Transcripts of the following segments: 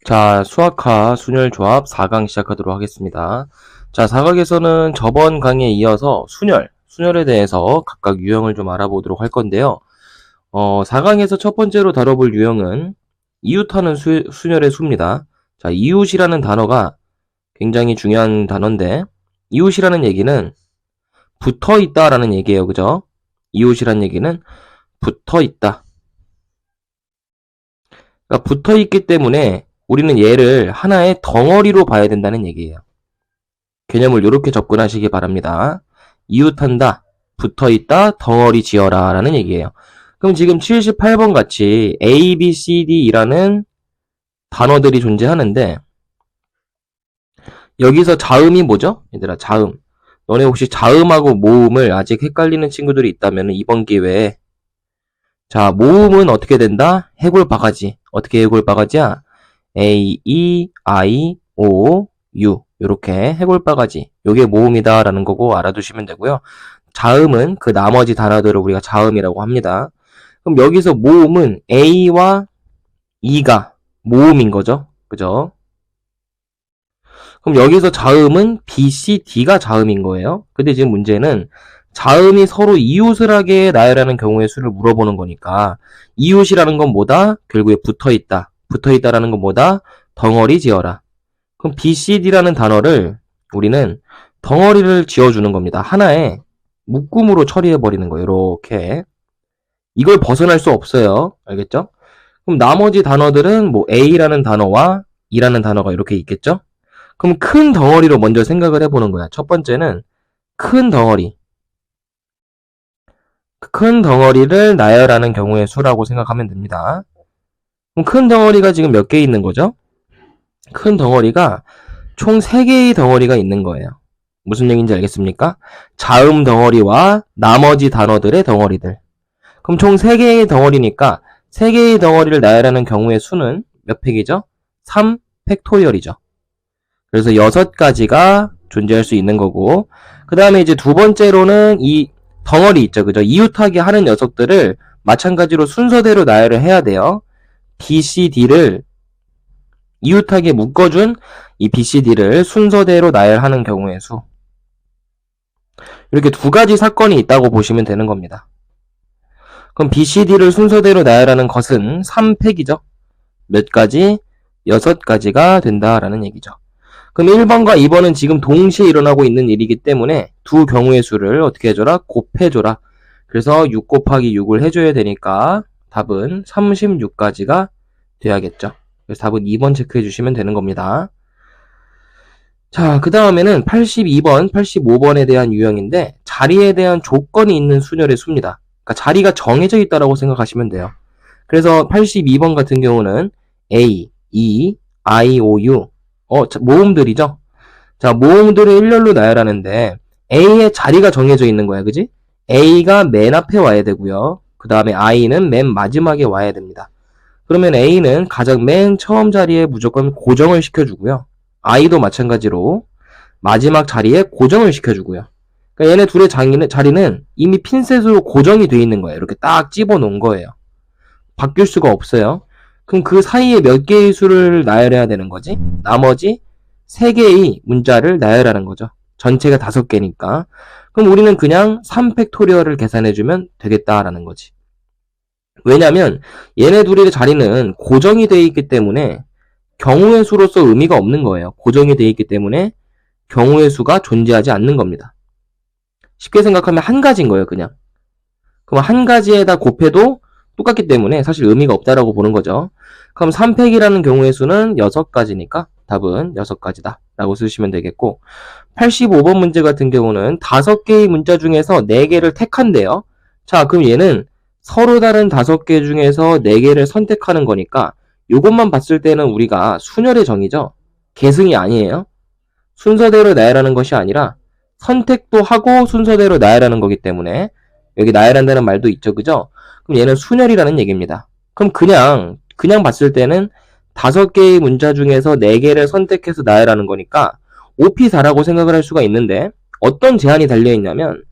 자, 수학화 순열조합 4강 시작하도록 하겠습니다. 자, 4강에서는 저번 강의에 이어서 순열에 대해서 각각 유형을 좀 알아보도록 할 건데요. 4강에서 첫 번째로 다뤄볼 유형은 이웃하는 순열의 수입니다. 자, 이웃이라는 단어가 굉장히 중요한 단어인데, 이웃이라는 얘기는 붙어 있다라는 얘기예요. 그죠? 이웃이라는 얘기는 붙어 있다. 그러니까 붙어 있기 때문에 우리는 얘를 하나의 덩어리로 봐야 된다는 얘기예요. 개념을 이렇게 접근하시기 바랍니다. 이웃한다, 붙어있다, 덩어리 지어라 라는 얘기예요. 그럼 지금 78번 같이 A, B, C, D라는 단어들이 존재하는데 여기서 자음이 뭐죠? 얘들아, 자음. 너네 혹시 자음하고 모음을 아직 헷갈리는 친구들이 있다면 이번 기회에 자, 모음은 어떻게 된다? 해골 바가지. 어떻게 해골 바가지야? A, E, I, O, U 요렇게 해골 바가지. 요게 모음이다 라는 거고 알아두시면 되고요. 자음은 그 나머지 단어들을 우리가 자음이라고 합니다. 그럼 여기서 모음은 A와 E가 모음인 거죠. 그죠? 그럼 여기서 자음은 B, C, D가 자음인 거예요. 근데 지금 문제는 자음이 서로 이웃을 하게 나열하는 경우의 수를 물어보는 거니까 이웃이라는 건 뭐다? 결국에 붙어있다. 붙어있다라는 건 뭐다? 덩어리 지어라. 그럼 B, C, D라는 단어를 우리는 덩어리를 지어주는 겁니다. 하나의 묶음으로 처리해버리는 거예요. 이렇게. 이걸 벗어날 수 없어요. 알겠죠? 그럼 나머지 단어들은 뭐 A라는 단어와 E라는 단어가 이렇게 있겠죠? 그럼 큰 덩어리로 먼저 생각을 해보는 거야. 첫 번째는 큰 덩어리. 큰 덩어리를 나열하는 경우의 수라고 생각하면 됩니다. 그럼 큰 덩어리가 지금 몇 개 있는 거죠? 큰 덩어리가 총 3개의 덩어리가 있는 거예요. 무슨 얘기인지 알겠습니까? 자음 덩어리와 나머지 단어들의 덩어리들. 그럼 총 3개의 덩어리니까 3개의 덩어리를 나열하는 경우의 수는 몇 팩이죠? 3 팩토리얼이죠. 그래서 6가지가 존재할 수 있는 거고, 그 다음에 이제 두 번째로는 이 덩어리 있죠. 그죠? 이웃하게 하는 녀석들을 마찬가지로 순서대로 나열을 해야 돼요. B, C, D를 이웃하게 묶어준 이 B, C, D를 순서대로 나열하는 경우의 수. 이렇게 2가지 사건이 있다고 보시면 되는 겁니다. 그럼 B, C, D를 순서대로 나열하는 것은 3팩이죠. 몇 가지? 6가지가 된다라는 얘기죠. 그럼 1번과 2번은 지금 동시에 일어나고 있는 일이기 때문에 두 경우의 수를 어떻게 해줘라? 곱해줘라. 그래서 6 곱하기 6을 해줘야 되니까 답은 36가지가 돼야겠죠. 그래서 답은 2번 체크해 주시면 되는 겁니다. 자, 그 다음에는 82번, 85번에 대한 유형인데 자리에 대한 조건이 있는 순열의 수입니다. 그러니까 자리가 정해져 있다라고 생각하시면 돼요. 그래서 82번 같은 경우는 A, E, I, O, U 모음들이죠. 자, 모음들을 일렬로 나열하는데 A의 자리가 정해져 있는 거야. 그지? A가 맨 앞에 와야 되고요. 그 다음에 I는 맨 마지막에 와야 됩니다. 그러면 A는 가장 맨 처음 자리에 무조건 고정을 시켜주고요. I도 마찬가지로 마지막 자리에 고정을 시켜주고요. 그러니까 얘네 둘의 자리는 이미 핀셋으로 고정이 되어 있는 거예요. 이렇게 딱 집어놓은 거예요. 바뀔 수가 없어요. 그럼 그 사이에 몇 개의 수를 나열해야 되는 거지? 나머지 3개의 문자를 나열하는 거죠. 전체가 5개니까. 그럼 우리는 그냥 3팩토리얼을 계산해주면 되겠다라는 거지. 왜냐면 얘네 둘의 자리는 고정이 되어 있기 때문에 경우의 수로서 의미가 없는 거예요. 고정이 되어 있기 때문에 경우의 수가 존재하지 않는 겁니다. 쉽게 생각하면 한 가지인 거예요, 그냥. 그럼 한 가지에다 곱해도 똑같기 때문에 사실 의미가 없다라고 보는 거죠. 그럼 3팩이라는 경우의 수는 6가지니까 답은 6가지다 라고 쓰시면 되겠고, 85번 문제 같은 경우는 5개의 문자 중에서 4개를 택한대요. 자, 그럼 얘는 서로 다른 5개 중에서 4개를 선택하는 거니까 이것만 봤을 때는 우리가 순열의 정의죠. 계승이 아니에요. 순서대로 나열하는 것이 아니라 선택도 하고 순서대로 나열하는 거기 때문에 여기 나열한다는 말도 있죠. 그죠? 그럼 얘는 순열이라는 얘기입니다. 그럼 그냥 봤을 때는 5개의 문자 중에서 4개를 선택해서 나열하는 거니까 OP4라고 생각을 할 수가 있는데 어떤 제한이 달려있냐면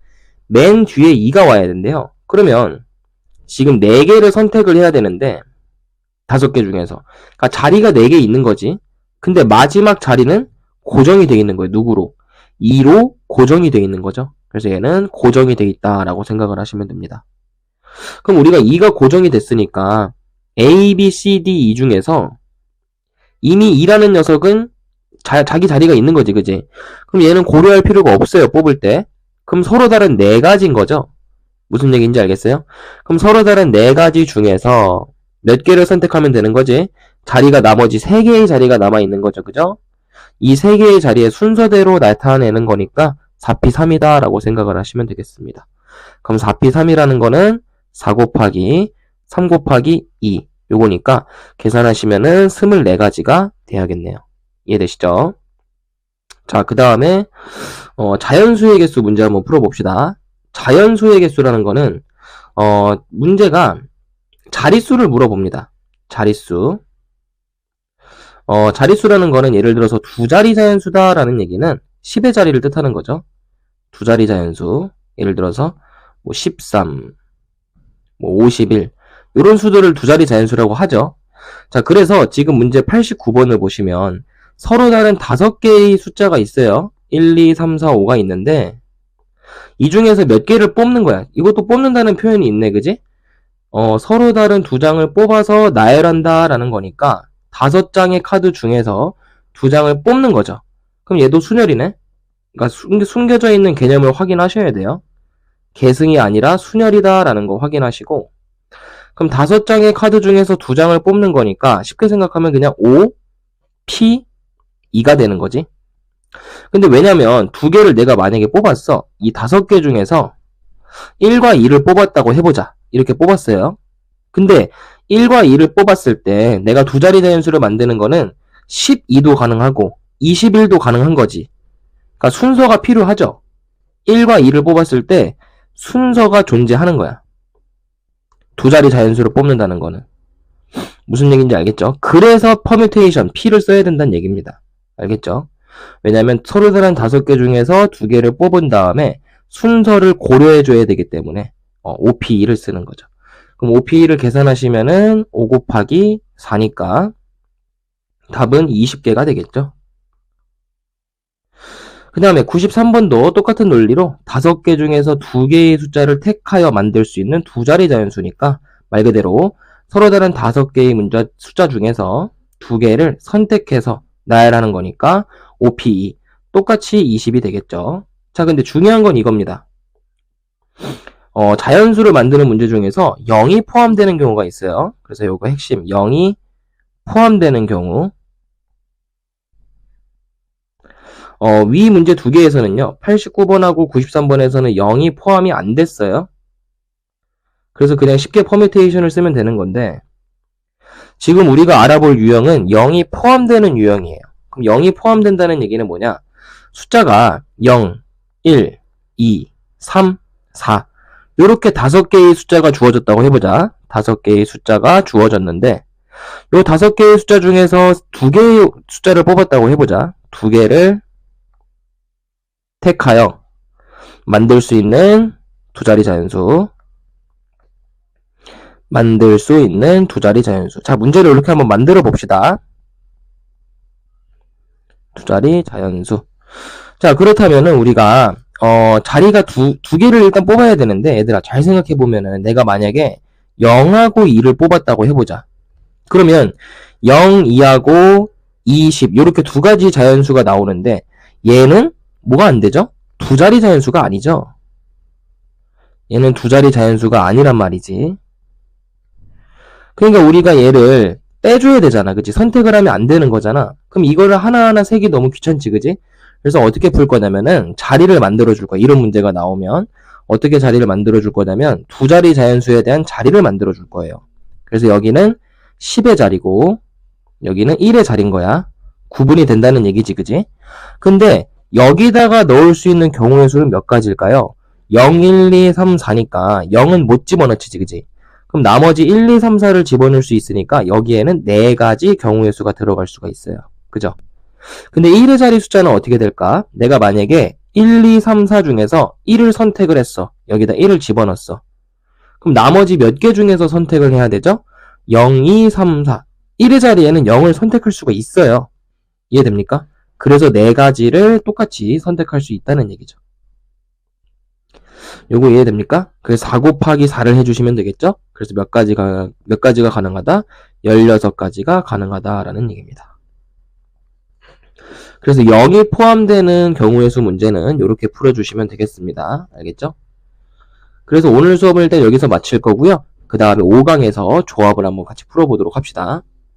맨 뒤에 2가 와야 된대요. 그러면 지금 4개를 선택을 해야 되는데 5개 중에서. 그러니까 자리가 4개 있는 거지. 근데 마지막 자리는 고정이 돼 있는 거예요. 누구로? 2로 고정이 돼 있는 거죠. 그래서 얘는 고정이 돼 있다라고 생각을 하시면 됩니다. 그럼 우리가 2가 고정이 됐으니까 A, B, C, D, E 중에서 이미 2라는 녀석은 자기 자리가 있는 거지, 그지? 그럼 얘는 고려할 필요가 없어요, 뽑을 때. 그럼 서로 다른 4가지인 거죠? 무슨 얘기인지 알겠어요? 그럼 서로 다른 4가지 중에서 몇 개를 선택하면 되는 거지? 자리가 나머지 3개의 자리가 남아있는 거죠, 그죠? 이 3개의 자리에 순서대로 나타내는 거니까 4P3이다 라고 생각을 하시면 되겠습니다. 그럼 4P3이라는 거는 4 곱하기 3 곱하기 2 요거니까 계산하시면은 24가지가 돼야겠네요. 이해되시죠? 자, 그 다음에 자연수의 개수 문제 한번 풀어봅시다. 자연수의 개수라는 거는 문제가 자릿수를 물어봅니다. 자릿수. 자릿수라는 거는 예를 들어서 2자리 자연수다라는 얘기는 10의 자리를 뜻하는 거죠. 2자리 자연수. 예를 들어서 뭐 13, 뭐 51 이런 수들을 2자리 자연수라고 하죠. 자, 그래서 지금 문제 89번을 보시면 서로 다른 5개의 숫자가 있어요. 1, 2, 3, 4, 5가 있는데 이 중에서 몇 개를 뽑는 거야. 이것도 뽑는다는 표현이 있네, 그지? 서로 다른 2장을 뽑아서 나열한다 라는 거니까 5장의 카드 중에서 2장을 뽑는 거죠. 그럼 얘도 순열이네? 그러니까 숨겨져 있는 개념을 확인하셔야 돼요. 계승이 아니라 순열이다 라는 거 확인하시고, 그럼 5장의 카드 중에서 2장을 뽑는 거니까 쉽게 생각하면 그냥 O, P, 2가 되는 거지. 근데 왜냐면 2개를 내가 만약에 뽑았어. 이 5개 중에서 1과 2를 뽑았다고 해보자. 이렇게 뽑았어요. 근데 1과 2를 뽑았을 때 내가 2자리 자연수를 만드는 거는 12도 가능하고 21도 가능한 거지. 그러니까 순서가 필요하죠. 1과 2를 뽑았을 때 순서가 존재하는 거야. 2자리 자연수를 뽑는다는 거는. 무슨 얘기인지 알겠죠? 그래서 퍼뮤테이션, P를 써야 된다는 얘기입니다. 알겠죠? 왜냐면 서로 다른 5개 중에서 2개를 뽑은 다음에 순서를 고려해줘야 되기 때문에 OP2를 쓰는 거죠. 그럼 OP2를 계산하시면은 5 곱하기 4니까 답은 20개가 되겠죠. 그 다음에 93번도 똑같은 논리로 5개 중에서 2개의 숫자를 택하여 만들 수 있는 2자리 자연수니까 말 그대로 서로 다른 5개의 숫자 중에서 2개를 선택해서 나열하는 거니까 OP2 똑같이 20이 되겠죠. 자, 근데 중요한 건 이겁니다. 자연수를 만드는 문제 중에서 0이 포함되는 경우가 있어요. 그래서 요거 핵심 0이 포함되는 경우 위 문제 2개에서는요. 89번하고 93번에서는 0이 포함이 안 됐어요. 그래서 그냥 쉽게 퍼뮤테이션을 쓰면 되는 건데 지금 우리가 알아볼 유형은 0이 포함되는 유형이에요. 그럼 0이 포함된다는 얘기는 뭐냐? 숫자가 0, 1, 2, 3, 4 이렇게 5개의 숫자가 주어졌다고 해보자. 5개의 숫자가 주어졌는데 이 5개의 숫자 중에서 2개의 숫자를 뽑았다고 해보자. 2개를 택하여 만들 수 있는 2자리 자연수. 만들 수 있는 2자리 자연수. 자, 문제를 이렇게 한번 만들어 봅시다. 2자리 자연수. 자, 그렇다면은 우리가 자리가 두 개를 일단 뽑아야 되는데 얘들아 잘 생각해 보면은 내가 만약에 0하고 2를 뽑았다고 해보자. 그러면 0, 2하고 20 이렇게 2가지 자연수가 나오는데 얘는 뭐가 안 되죠? 2자리 자연수가 아니죠. 얘는 2자리 자연수가 아니란 말이지. 그러니까 우리가 얘를 빼줘야 되잖아. 그치? 선택을 하면 안 되는 거잖아. 그럼 이거를 하나하나 세기 너무 귀찮지, 그치? 그래서 어떻게 풀 거냐면은 자리를 만들어 줄 거야. 이런 문제가 나오면 어떻게 자리를 만들어 줄 거냐면 2자리 자연수에 대한 자리를 만들어 줄 거예요. 그래서 여기는 10의 자리고 여기는 1의 자리인 거야. 구분이 된다는 얘기지, 그치? 근데 여기다가 넣을 수 있는 경우의 수는 몇 가지일까요? 0, 1, 2, 3, 4니까 0은 못 집어넣지, 그치? 그럼 나머지 1, 2, 3, 4를 집어넣을 수 있으니까 여기에는 4가지 경우의 수가 들어갈 수가 있어요. 그죠? 근데 1의 자리 숫자는 어떻게 될까? 내가 만약에 1, 2, 3, 4 중에서 1을 선택을 했어. 여기다 1을 집어넣었어. 그럼 나머지 몇 개 중에서 선택을 해야 되죠? 0, 2, 3, 4. 1의 자리에는 0을 선택할 수가 있어요. 이해됩니까? 그래서 4가지를 똑같이 선택할 수 있다는 얘기죠. 요거 이해됩니까? 그래서 4 곱하기 4를 해주시면 되겠죠? 그래서 몇 가지가 가능하다? 16가지가 가능하다라는 얘기입니다. 그래서 0이 포함되는 경우의 수 문제는 이렇게 풀어주시면 되겠습니다. 알겠죠? 그래서 오늘 수업을 일단 여기서 마칠 거고요. 그 다음에 5강에서 조합을 한번 같이 풀어보도록 합시다.